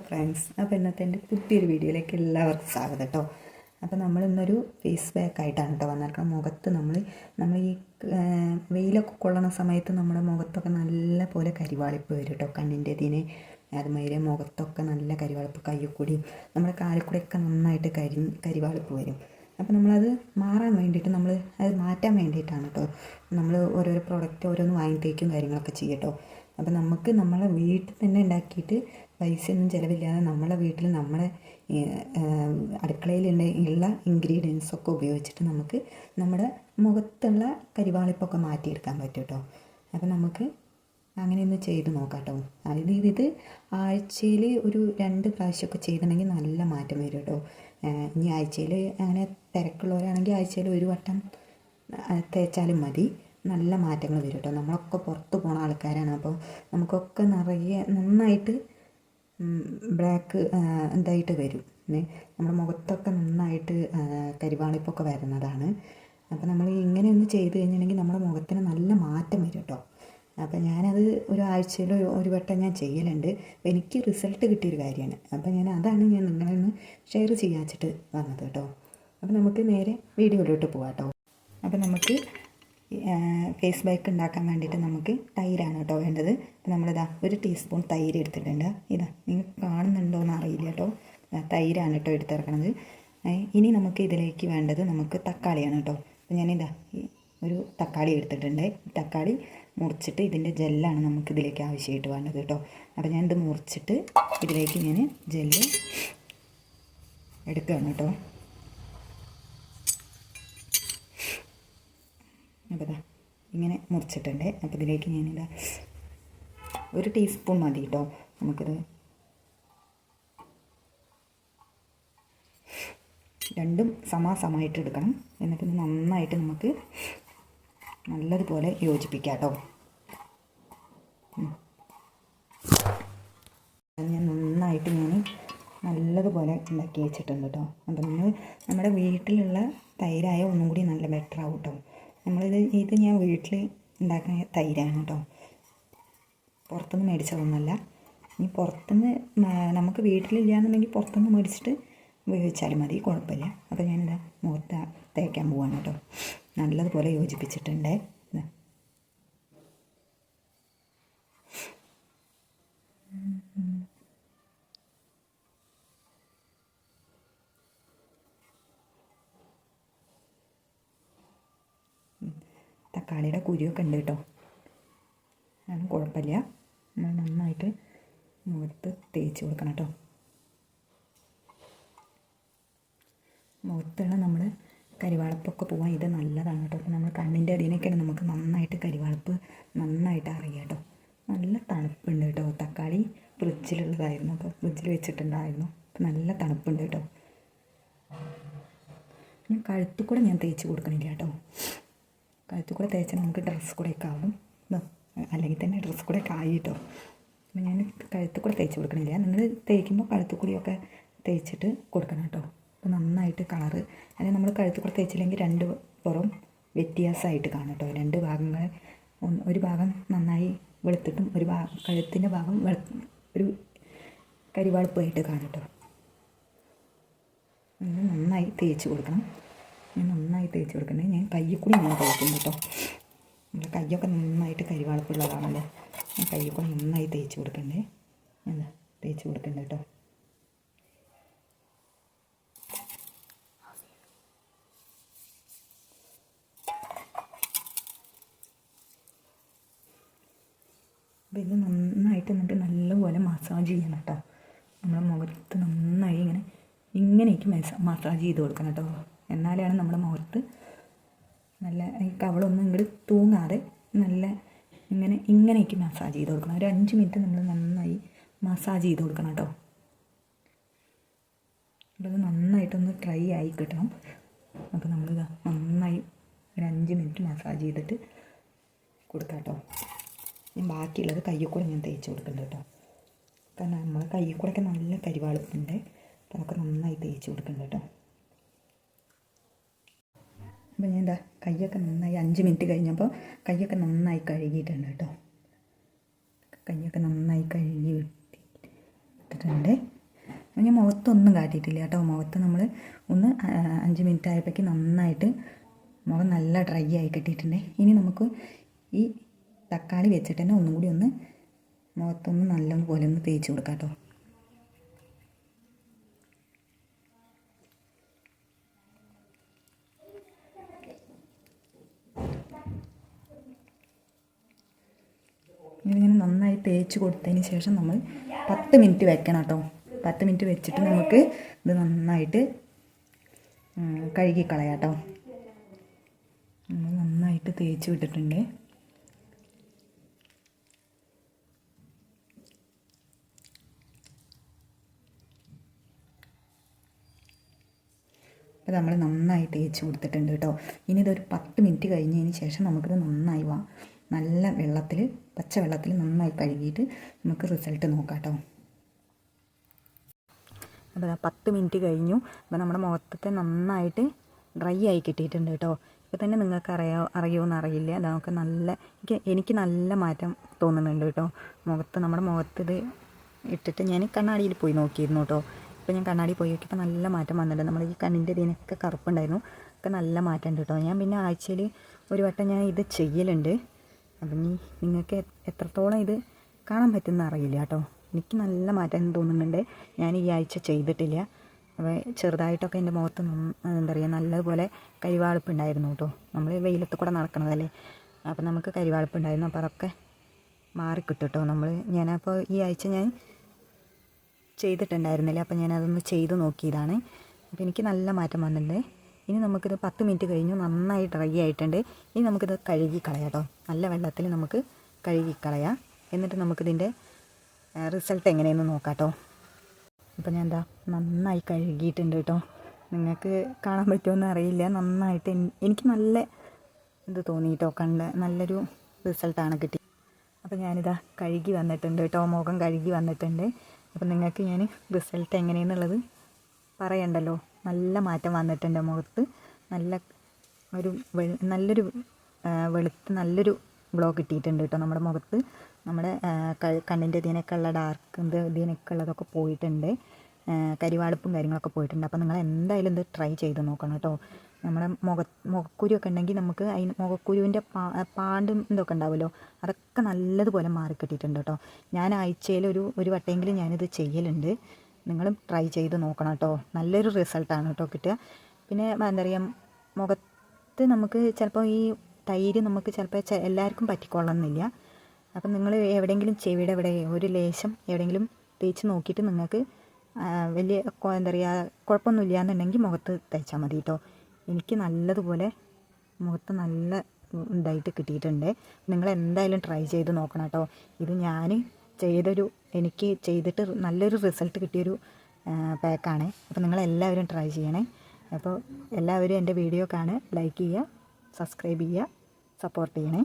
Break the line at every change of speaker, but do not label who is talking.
Friends, അപ്പോൾ ഇന്നത്തെ എൻ്റെ പുതിയൊരു വീഡിയോയിലേക്ക് എല്ലാവർക്കും സ്വാഗതം കേട്ടോ. അപ്പോൾ നമ്മളിന്നൊരു ഫേസ് പാക്ക് ആയിട്ടാണ് കേട്ടോ വന്നിരിക്കുന്നത്. മുഖത്ത് നമ്മൾ ഈ വെയിലൊക്കെ കൊള്ളണ സമയത്ത് നമ്മുടെ മുഖത്തൊക്കെ നല്ല പോലെ കരിവാളിപ്പ് വരും കേട്ടോ. കണ്ണിൻ്റെ ഇതിന് അതുമാതിരി മുഖത്തൊക്കെ നല്ല കരിവാളിപ്പ്, കയ്യിൽ നമ്മുടെ കാലിൽ കൂടെയൊക്കെ നന്നായിട്ട് കരിവാളിപ്പ് വരും. അപ്പോൾ നമ്മളത് മാറാൻ വേണ്ടിയിട്ട് അത് മാറ്റാൻ വേണ്ടിയിട്ടാണ് കേട്ടോ നമ്മൾ ഓരോരോ പ്രോഡക്റ്റ് ഓരോന്ന് വാങ്ങി തേക്കും കാര്യങ്ങളൊക്കെ ചെയ്യട്ടോ. അപ്പോൾ നമുക്ക് നമ്മളെ വീട്ടിൽ തന്നെ ഉണ്ടാക്കിയിട്ട് പൈസയൊന്നും ചിലവില്ലാതെ നമ്മളെ വീട്ടിൽ നമ്മുടെ അടുക്കളയിലുള്ള ഇൻഗ്രീഡിയൻസൊക്കെ ഉപയോഗിച്ചിട്ട് നമുക്ക് നമ്മുടെ മുഖത്തുള്ള കരിവാളിപ്പൊക്കെ മാറ്റിയെടുക്കാൻ പറ്റും കേട്ടോ. അപ്പോൾ നമുക്ക് അങ്ങനെ ഒന്ന് ചെയ്ത് നോക്കാം കേട്ടോ. ഇത് ആഴ്ചയിൽ ഒരു 2 പ്രാവശ്യമൊക്കെ ചെയ്തിട്ടുണ്ടെങ്കിൽ നല്ല മാറ്റം വരും കേട്ടോ. ഇനി ആഴ്ചയിൽ അങ്ങനെ തിരക്കുള്ളവരാണെങ്കിൽ ആഴ്ചയിൽ 1 വട്ടം തേച്ചാലും മതി, നല്ല മാറ്റങ്ങൾ വരും കേട്ടോ. നമ്മളൊക്കെ പുറത്ത് പോകുന്ന ആൾക്കാരാണ്, അപ്പോൾ നമുക്കൊക്കെ നിറയെ നന്നായിട്ട് ബ്ലാക്ക് ഇതായിട്ട് വരും. നമ്മുടെ മുഖത്തൊക്കെ നന്നായിട്ട് കരിവാളിപ്പൊക്കെ വരുന്നതാണ്. അപ്പോൾ നമ്മൾ ഇങ്ങനെ ഒന്ന് ചെയ്ത് കഴിഞ്ഞിട്ടുണ്ടെങ്കിൽ നമ്മുടെ മുഖത്തിന് നല്ല മാറ്റം വരും കേട്ടോ. അപ്പോൾ ഞാനത് ആഴ്ചയിൽ 1 വട്ടം ഞാൻ ചെയ്യലുണ്ട്. അപ്പോൾ എനിക്ക് റിസൾട്ട് കിട്ടിയൊരു കാര്യമാണ്. അപ്പോൾ അതാണ് ഞാൻ നിങ്ങളെ ഒന്ന് ഷെയർ ചെയ്യാച്ചിട്ട് വന്നത് കേട്ടോ. അപ്പോൾ നമുക്ക് നേരെ വീഡിയോയിലോട്ട് പോകാം കേട്ടോ. അപ്പോൾ നമുക്ക് ഫേസ് പാക്ക് ഉണ്ടാക്കാൻ വേണ്ടിയിട്ട് നമുക്ക് തൈരാണ് കേട്ടോ വേണ്ടത്. അപ്പോൾ നമ്മളിതാ 1 ടീസ്പൂൺ തൈര് എടുത്തിട്ടുണ്ട്. നിങ്ങൾക്ക് കാണുന്നുണ്ടോ എന്ന് അറിയില്ല കേട്ടോ. തൈരാണ് കേട്ടോ എടുത്തിറക്കണത്. ഇനി നമുക്ക് ഇതിലേക്ക് വേണ്ടത് നമുക്ക് തക്കാളിയാണ് കേട്ടോ. അപ്പോൾ ഞാനിതാ ഒരു തക്കാളി എടുത്തിട്ടുണ്ട്. തക്കാളി മുറിച്ചിട്ട് ഇതിൻ്റെ ജെല്ലാണ് നമുക്ക് ഇതിലേക്ക് ആവശ്യമായിട്ട് വേണ്ടത് കേട്ടോ. അപ്പോൾ ഞാനിത് മുറിച്ചിട്ട് ഇതിലേക്ക് ഞാൻ ജെല്ല് എടുക്കുകയാണ് കേട്ടോ. അപ്പോൾ ഇങ്ങനെ മുറിച്ചിട്ടുണ്ട്. അപ്പോൾ ഇതിലേക്ക് ഞാനിതാ 1 ടീസ്പൂൺ മതി കേട്ടോ. നമുക്കിത് രണ്ടും സമാസമായിട്ട് എടുക്കണം. എന്നിട്ട് നന്നായിട്ട് നമുക്ക് നല്ലതുപോലെ യോജിപ്പിക്കാം കേട്ടോ. ഞാൻ നല്ലതുപോലെ ഉണ്ടാക്കി വെച്ചിട്ടുണ്ട് കേട്ടോ. അപ്പം നമ്മുടെ വീട്ടിലുള്ള തൈരായ ഒന്നും കൂടി നല്ല ബെറ്റർ ആവും കേട്ടോ. ഇത് ഞാൻ വീട്ടിൽ ഉണ്ടാക്കുന്ന തൈരാണ് കേട്ടോ, പുറത്തുനിന്ന് മേടിച്ചതൊന്നുമല്ല. ഇനി പുറത്തുനിന്ന് നമുക്ക് വീട്ടിലില്ലാന്നുണ്ടെങ്കിൽ പുറത്തുനിന്ന് മേടിച്ചിട്ട് ഉപയോഗിച്ചാലും മതി, കുഴപ്പമില്ല. അപ്പോൾ ഞാനിതാ മുഖത്ത് തേക്കാൻ പോവാണ് കേട്ടോ. നല്ലതുപോലെ യോജിപ്പിച്ചിട്ടുണ്ട്. തക്കാളിയുടെ കുരുവൊക്കെ ഉണ്ട് കേട്ടോ, അത് കുഴപ്പമില്ല. നമ്മൾ നന്നായിട്ട് മുഖത്ത് തേച്ച് കൊടുക്കണം കേട്ടോ. മുഖത്തുള്ള നമ്മൾ കരിവാളിപ്പൊക്കെ പോകാൻ ഇത് നല്ലതാണ് കേട്ടോ. അപ്പോൾ നമ്മൾ കണ്ണിൻ്റെ അടിയിലേക്കാണ് നമുക്ക് നന്നായിട്ട് കരിവാളിപ്പ് നന്നായിട്ട് അറിയാം കേട്ടോ. നല്ല തണുപ്പുണ്ട് കേട്ടോ. തക്കാളി ഫ്രിഡ്ജിലുള്ളതായിരുന്നു, അപ്പോൾ ഫ്രിഡ്ജിൽ വെച്ചിട്ടുണ്ടായിരുന്നു. അപ്പോൾ നല്ല തണുപ്പുണ്ട് കേട്ടോ. ഞാൻ കഴുത്തിൽ കൂടെ ഞാൻ തേച്ച് കൊടുക്കണില്ല കേട്ടോ. കഴുത്തിൽ കൂടെ തേച്ചാൽ നമുക്ക് ഡ്രസ്സ് കൂടെയൊക്കെ ആവും, അല്ലെങ്കിൽ തന്നെ ഡ്രസ്സ് കൂടെയൊക്കെ ആയി കേട്ടോ. അപ്പോൾ ഞാൻ കഴുത്തിൽ കൂടെ തേച്ച് കൊടുക്കണില്ല. നിങ്ങൾ തേക്കുമ്പോൾ കഴുത്തിൽ കൂടിയൊക്കെ തേച്ചിട്ട് കൊടുക്കണം കേട്ടോ. അപ്പോൾ നന്നായിട്ട് കളറ്, അല്ലെങ്കിൽ നമ്മൾ കഴുത്തിൽ കൂടെ തേച്ചില്ലെങ്കിൽ 2 പുറം വ്യത്യാസമായിട്ട് കാണും കേട്ടോ. 2 ഭാഗങ്ങൾ, ഒരു ഭാഗം നന്നായി വെളുത്തിട്ടും കഴുത്തിൻ്റെ ഭാഗം ഒരു കരിവാളിപ്പായിട്ട് കാണും കേട്ടോ. നന്നായി തേച്ച് കൊടുക്കണം. നന്നായി തേച്ച് കൊടുക്കണേ. ഞാൻ കയ്യിൽ കൂടി തേക്കും കേട്ടോ. നമ്മുടെ കയ്യൊക്കെ നന്നായിട്ട് കരിവാളിപ്പുള്ളതാണല്ലോ. കയ്യിൽ കൂടി നന്നായി തേച്ച് കൊടുക്കണ്ടേ. തേച്ച് കൊടുക്കണ്ടേ കേട്ടോ. അപ്പോൾ ഇത് നന്നായിട്ട് എന്നിട്ട് നല്ലപോലെ മസാജ് ചെയ്യണം കേട്ടോ. നമ്മുടെ മുഖത്ത് നന്നായി ഇങ്ങനെയൊക്കെ മസാജ് ചെയ്ത് കൊടുക്കണം കേട്ടോ. എന്നാലാണ് നമ്മുടെ മുഖത്ത് നല്ല ഈ കവളൊന്നും ഇങ്ങോട്ട് തൂങ്ങാതെ നല്ല ഇങ്ങനെയൊക്കെ മസാജ് ചെയ്ത് കൊടുക്കണം. ഒരു 5 മിനിറ്റ് നമ്മൾ നന്നായി മസാജ് ചെയ്ത് കൊടുക്കണം കേട്ടോ. അപ്പോൾ അത് നന്നായിട്ടൊന്ന് ഡ്രൈ ആയി കിട്ടണം. അപ്പോൾ നമ്മളിത് നന്നായി ഒരു 5 മിനിറ്റ് മസാജ് ചെയ്തിട്ട് കൊടുക്കാം കേട്ടോ. ബാക്കിയുള്ളത് കയ്യിൽ കൂടെ ഞാൻ തേച്ച് കൊടുക്കുന്നുണ്ട് കേട്ടോ. കാരണം നമ്മൾ കയ്യിൽ കൂടെയൊക്കെ നല്ല കരിവാളിപ്പുണ്ട്. അപ്പോൾ നമുക്ക് നന്നായി തേച്ച് കൊടുക്കുന്നുണ്ട് കേട്ടോ. അപ്പോൾ ഞാൻ കയ്യൊക്കെ നന്നായി 5 മിനിറ്റ് കഴിഞ്ഞപ്പോൾ കയ്യൊക്കെ നന്നായി കഴുകിയിട്ടുണ്ട് കേട്ടോ. കയ്യൊക്കെ നന്നായി കഴുകി ഇട്ടിട്ടുണ്ട്. ഞാൻ മുഖത്തൊന്നും കാട്ടിയിട്ടില്ല കേട്ടോ. മുഖത്ത് നമ്മൾ ഒന്ന് 5 മിനിറ്റ് ആയപ്പോഴേക്ക് നന്നായിട്ട് മുഖം നല്ല ഡ്രൈ ആയി കിട്ടിയിട്ടുണ്ട്. ഇനി നമുക്ക് ഈ തക്കാളി വെച്ചിട്ട് തന്നെ ഒന്നും കൂടി ഒന്ന് മുഖത്തൊന്ന് നല്ലപോലെ ഒന്ന് തേച്ച് കൊടുക്കാം കേട്ടോ. ഇതിങ്ങനെ നന്നായി തേച്ച് കൊടുത്തതിന് ശേഷം നമ്മൾ 10 മിനിറ്റ് വെക്കണം കേട്ടോ. 10 മിനിറ്റ് വെച്ചിട്ട് നമുക്ക് ഇത് നന്നായിട്ട് കഴുകിക്കളയാം കേട്ടോ. നന്നായിട്ട് തേച്ച് വിട്ടിട്ടുണ്ട്. അപ്പോൾ നമ്മൾ നന്നായി തേച്ച് കൊടുത്തിട്ടുണ്ട് കേട്ടോ. ഇനി ഇതൊരു 10 മിനിറ്റ് കഴിഞ്ഞതിന് ശേഷം നമുക്കിത് നന്നായി നല്ല വെള്ളത്തിൽ, പച്ച വെള്ളത്തിൽ നന്നായി കഴുകിയിട്ട് നമുക്ക് റിസൾട്ട് നോക്കാം കേട്ടോ. അപ്പോൾ 10 മിനിറ്റ് കഴിഞ്ഞു. അപ്പോൾ നമ്മുടെ മുഖത്തെ നന്നായിട്ട് ഡ്രൈ ആയി കിട്ടിയിട്ടുണ്ട് കേട്ടോ. ഇപ്പോൾ തന്നെ നിങ്ങൾക്ക് അറിയുമോയെന്ന് അറിയില്ല. അതൊക്കെ എനിക്ക് നല്ല മാറ്റം തോന്നുന്നുണ്ട് കേട്ടോ നമ്മുടെ മുഖത്ത് ഇത് ഇട്ടിട്ട് ഞാൻ കണ്ണാടിയിൽ പോയി നോക്കിയിരുന്നു കേട്ടോ. ഇപ്പോൾ ഞാൻ കണ്ണാടി പോയി നോക്കിയപ്പോൾ നല്ല മാറ്റം വന്നിട്ടുണ്ട്. നമ്മൾ ഈ കണ്ണിൻ്റെ ഇതിനൊക്കെ കറുപ്പുണ്ടായിരുന്നു, ഒക്കെ നല്ല മാറ്റം ഉണ്ട് കേട്ടോ. ഞാൻ പിന്നെ ആഴ്ചയിൽ ഒരു വട്ടം ഞാൻ ഇത് ചെയ്യലുണ്ട്. അപ്പം നിങ്ങൾക്ക് എത്രത്തോളം ഇത് കാണാൻ പറ്റുമെന്ന് അറിയില്ല കേട്ടോ. എനിക്ക് നല്ല മാറ്റം തോന്നുന്നുണ്ട്. ഞാൻ ഈ ആഴ്ച ചെയ്തിട്ടില്ല. അപ്പോൾ ചെറുതായിട്ടൊക്കെ എൻ്റെ മുഖത്ത് എന്താ പറയുക നല്ലതുപോലെ കരിവാളിപ്പുണ്ടായിരുന്നു കേട്ടോ. നമ്മൾ വെയിലത്ത് കൂടെ നടക്കണതല്ലേ, അപ്പം നമുക്ക് കരിവാളിപ്പുണ്ടായിരുന്നു. അപ്പോൾ അതൊക്കെ മാറിക്കിട്ടും കേട്ടോ. ഞാനപ്പോൾ ഈ ആഴ്ച ഞാൻ ചെയ്തിട്ടുണ്ടായിരുന്നില്ല, അപ്പോൾ ഞാനതൊന്ന് ചെയ്ത് നോക്കിയതാണ്. അപ്പോൾ എനിക്ക് നല്ല മാറ്റം വന്നിട്ടുണ്ട്. ഇനി നമുക്കിത് 10 മിനിറ്റ് കഴിഞ്ഞു, നന്നായി ഡ്രൈ ആയിട്ടുണ്ട്. ഇനി നമുക്കിത് കഴുകിക്കളയാം കേട്ടോ. നല്ല വെള്ളത്തിൽ നമുക്ക് കഴുകിക്കളയാം. എന്നിട്ട് നമുക്കിതിൻ്റെ റിസൾട്ട് എങ്ങനെയെന്ന് നോക്കാം കേട്ടോ. ഇപ്പോൾ ഞാൻ നന്നായി കഴുകിയിട്ടുണ്ട് കേട്ടോ. നിങ്ങൾക്ക് കാണാൻ പറ്റുമെന്ന് അറിയില്ല. നന്നായിട്ട് എനിക്ക് നല്ല ഇത് തോന്നി കേട്ടോ. നല്ലൊരു റിസൾട്ടാണ് കിട്ടി. അപ്പോൾ ഞാനിതാ കഴുകി വന്നിട്ടുണ്ട് കേട്ടോ. മുഖം കഴുകി വന്നിട്ടുണ്ട്. അപ്പോൾ നിങ്ങൾക്ക് ഞാൻ റിസൾട്ട് എങ്ങനെയെന്നുള്ളത് പറയണ്ടല്ലോ. നല്ല മാറ്റം വന്നിട്ടുണ്ട് മുഖത്ത്. നല്ലൊരു വെളുത്ത് നല്ലൊരു ഗ്ലോ കിട്ടിയിട്ടുണ്ട് കേട്ടോ നമ്മുടെ മുഖത്ത്. നമ്മുടെ കണ്ണിൻ്റെ ഇതിനൊക്കെ ഉള്ള ഡാർക്ക് ഇതിനൊക്കെ ഉള്ളതൊക്കെ പോയിട്ടുണ്ട്. കരിവാളിപ്പും കാര്യങ്ങളൊക്കെ പോയിട്ടുണ്ട്. അപ്പോൾ നിങ്ങൾ എന്തായാലും ഇത് ട്രൈ ചെയ്ത് നോക്കണം കേട്ടോ. നമ്മുടെ മുഖക്കുരുവൊക്കെ ഉണ്ടെങ്കിൽ നമുക്ക് അതിന് മുഖക്കുരുവിൻ്റെ പാണ്ടും ഇതൊക്കെ ഉണ്ടാവുമല്ലോ, അതൊക്കെ നല്ലതുപോലെ മാറിക്കിട്ടിയിട്ടുണ്ട് കേട്ടോ. ഞാൻ ആഴ്ചയിൽ ഒരു വട്ടമെങ്കിലും ഞാനിത് ചെയ്യലുണ്ട്. നിങ്ങളും ട്രൈ ചെയ്ത് നോക്കണം കേട്ടോ. നല്ലൊരു റിസൾട്ടാണ് കേട്ടോ കിട്ടുക. പിന്നെ എന്താ പറയുക, മുഖത്ത് നമുക്ക് ചിലപ്പോൾ ഈ തൈര് നമുക്ക് ചിലപ്പോൾ എല്ലാവർക്കും പറ്റിക്കൊള്ളണമെന്നില്ല. അപ്പം നിങ്ങൾ എവിടെയെങ്കിലും ചെവിയുടെ ഒരു ലേശം എവിടെയെങ്കിലും തേച്ച് നോക്കിയിട്ട് നിങ്ങൾക്ക് വലിയ എന്താ പറയുക കുഴപ്പമൊന്നുമില്ല എന്നുണ്ടെങ്കിൽ മുഖത്ത് തേച്ചാൽ മതി കേട്ടോ. എനിക്ക് നല്ലതുപോലെ മുഖത്ത് നല്ല ഇതായിട്ട് കിട്ടിയിട്ടുണ്ട്. നിങ്ങൾ എന്തായാലും ട്രൈ ചെയ്ത് നോക്കണം കേട്ടോ. ഇത് ഞാൻ എനിക്ക് ചെയ്തിട്ട് നല്ലൊരു റിസൾട്ട് കിട്ടിയൊരു പാക്കാണ്. അപ്പോൾ നിങ്ങളെല്ലാവരും ട്രൈ ചെയ്യണേ. അപ്പോൾ എല്ലാവരും എൻ്റെ വീഡിയോ ലൈക്ക് ചെയ്യുക, സബ്സ്ക്രൈബ് ചെയ്യുക, സപ്പോർട്ട് ചെയ്യണേ.